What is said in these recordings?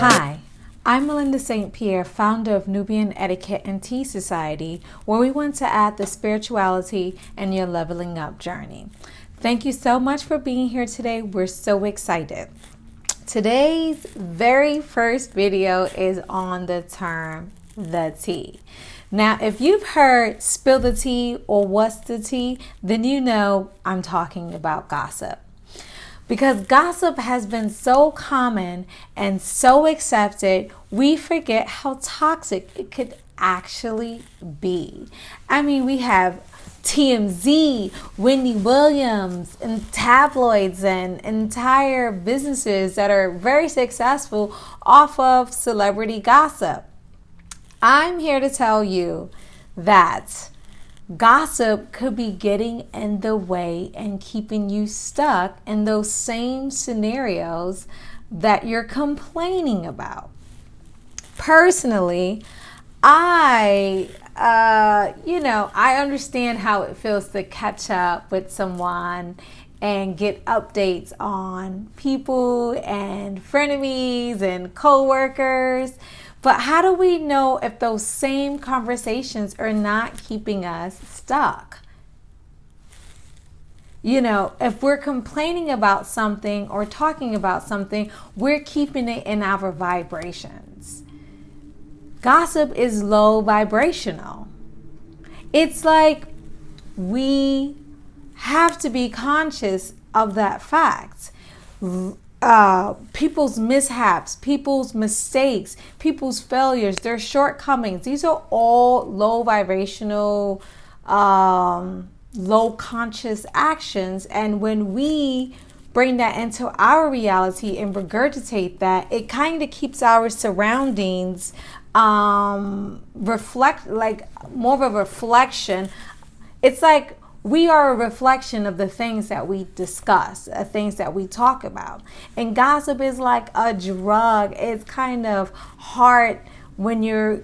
Hi, I'm Melinda St. Pierre, founder of Nubian Etiquette and Tea Society, where we want to add the spirituality in your leveling up journey. Thank you so much for being here today. We're so excited. Today's very first video is on the term the tea. Now, if you've heard spill the tea or what's the tea, then you know I'm talking about gossip. Because gossip has been so common and so accepted, we forget how toxic it could actually be. I mean, we have TMZ, Wendy Williams, and tabloids and entire businesses that are very successful off of celebrity gossip. I'm here to tell you that gossip could be getting in the way and keeping you stuck in those same scenarios that you're complaining about. Personally, I understand how it feels to catch up with someone and get updates on people and frenemies and coworkers. But how do we know if those same conversations are not keeping us stuck? You know, if we're complaining about something or talking about something, we're keeping it in our vibrations. Gossip is low vibrational. It's like we have to be conscious of that fact. People's mishaps, people's mistakes, people's failures, their shortcomings. These are all low vibrational, low conscious actions. And when we bring that into our reality and regurgitate that, it kind of keeps our surroundings reflect, like more of a reflection. It's like we are a reflection of the things that we discuss, the things that we talk about. And gossip is like a drug. It's kind of hard when you're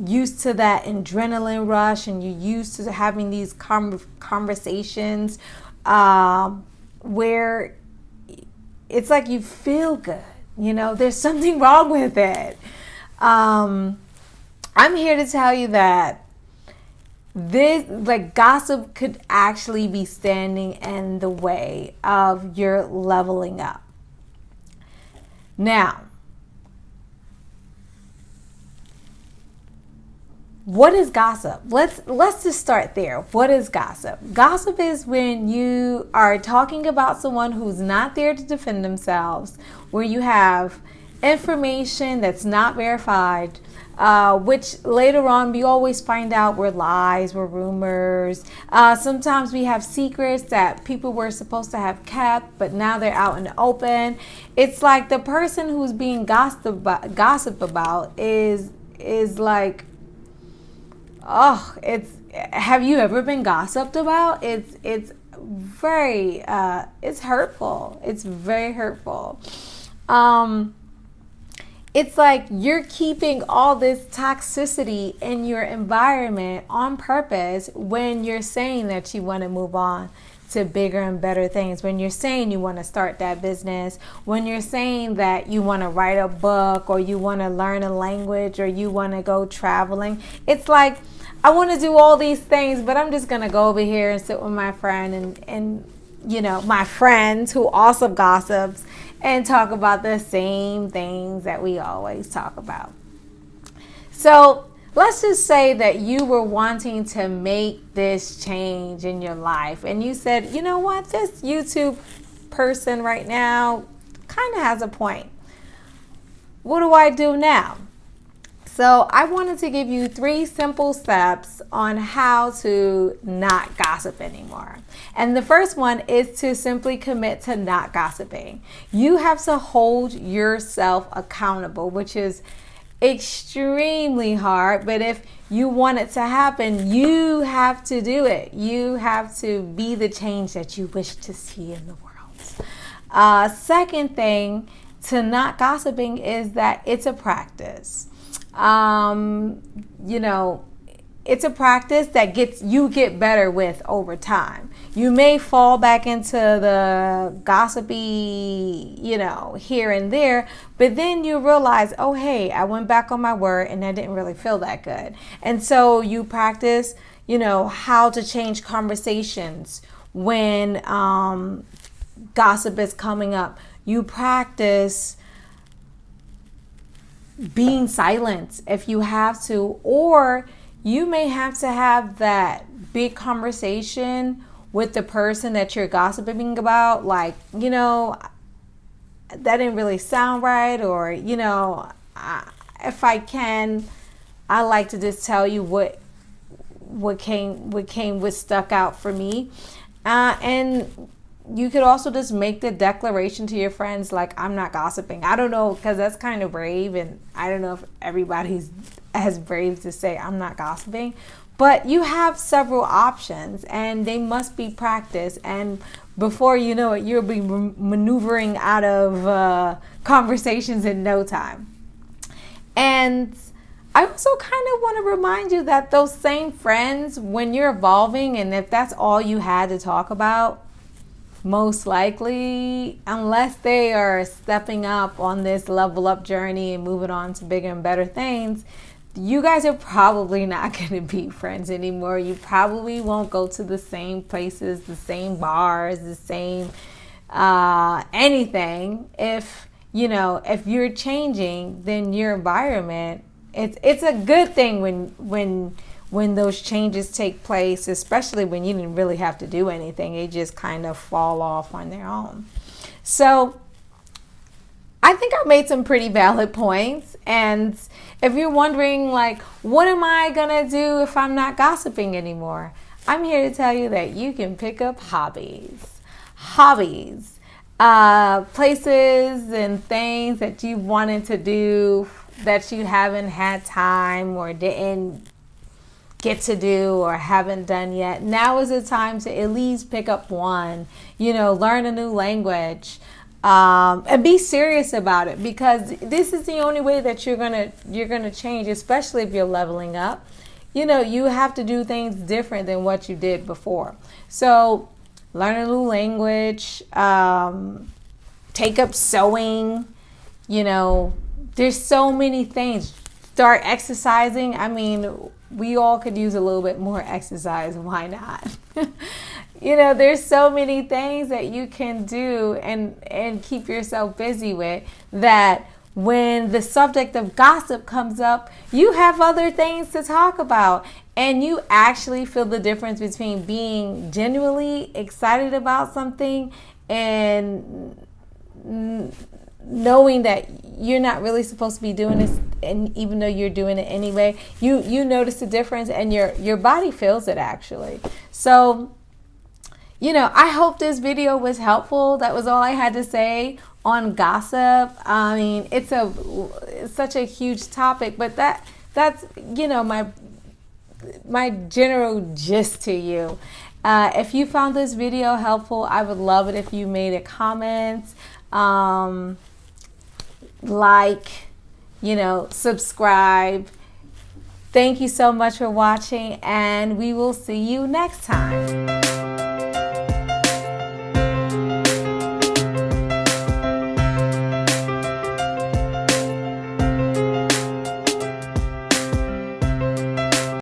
used to that adrenaline rush and you're used to having these conversations where it's like you feel good. You know, there's something wrong with it. I'm here to tell you that gossip could actually be standing in the way of your leveling up. Now, what is gossip? Let's just start there. What is gossip? Gossip is when you are talking about someone who's not there to defend themselves, where you have information that's not verified, which later on we always find out were lies, were rumors. Sometimes we have secrets that people were supposed to have kept, but now they're out in the open. It's like the person who's being gossiped about is like, oh, have you ever been gossiped about? It's very, it's hurtful. It's very hurtful. It's like you're keeping all this toxicity in your environment on purpose when you're saying that you want to move on to bigger and better things, when you're saying you want to start that business, when you're saying that you want to write a book or you want to learn a language or you want to go traveling. It's like, I want to do all these things, but I'm just going to go over here and sit with my friend and you know, my friends who also gossips and talk about the same things that we always talk about. So let's just say that you were wanting to make this change in your life and you said, you know what, this YouTube person right now kind of has a point. What do I do now? So I wanted to give you 3 simple steps on how to not gossip anymore. And the first one is to simply commit to not gossiping. You have to hold yourself accountable, which is extremely hard. But if you want it to happen, you have to do it. You have to be the change that you wish to see in the world. Second thing to not gossiping is that it's a practice. You know, it's a practice that get better with over time. You may fall back into the gossipy, here and there, but then you realize, oh, hey, I went back on my word and I didn't really feel that good. And so you practice, how to change conversations when gossip is coming up. You practice being silent if you have to, or you may have to have that big conversation with the person that you're gossiping about, like, that didn't really sound right, or, if I can, I like to just tell you what stuck out for me. And you could also just make the declaration to your friends, like, I'm not gossiping. I don't know, because that's kind of brave, and I don't know if everybody's as brave to say I'm not gossiping. But you have several options, and they must be practiced. And before you know it, you'll be maneuvering out of conversations in no time. And I also kind of want to remind you that those same friends, when you're evolving, and if that's all you had to talk about, most likely, unless they are stepping up on this level up journey and moving on to bigger and better things, you guys are probably not going to be friends anymore. You probably won't go to the same places, the same bars, the same anything. If you're changing, then your environment, it's a good thing when those changes take place, especially when you didn't really have to do anything. They just kind of fall off on their own. So I think I made some pretty valid points. And if you're wondering, like, what am I going to do if I'm not gossiping anymore? I'm here to tell you that you can pick up hobbies, places and things that you wanted to do that you haven't had time or didn't get to do or haven't done yet. Now is the time to at least pick up one, learn a new language, and be serious about it, because this is the only way that you're gonna change, especially if you're leveling up. You have to do things different than what you did before. So learn a new language, take up sewing, there's so many things. Start exercising. I mean, we all could use a little bit more exercise. Why not? There's so many things that you can do and keep yourself busy with, that when the subject of gossip comes up, you have other things to talk about, and you actually feel the difference between being genuinely excited about something and knowing that you're not really supposed to be doing this, and even though you're doing it anyway, you notice the difference, and your body feels it actually. So I hope this video was helpful. That was all I had to say on gossip. I mean, it's such a huge topic, but that's my general gist to you. If you found this video helpful, I would love it if you made a comment, subscribe. Thank you so much for watching, and we will see you next time.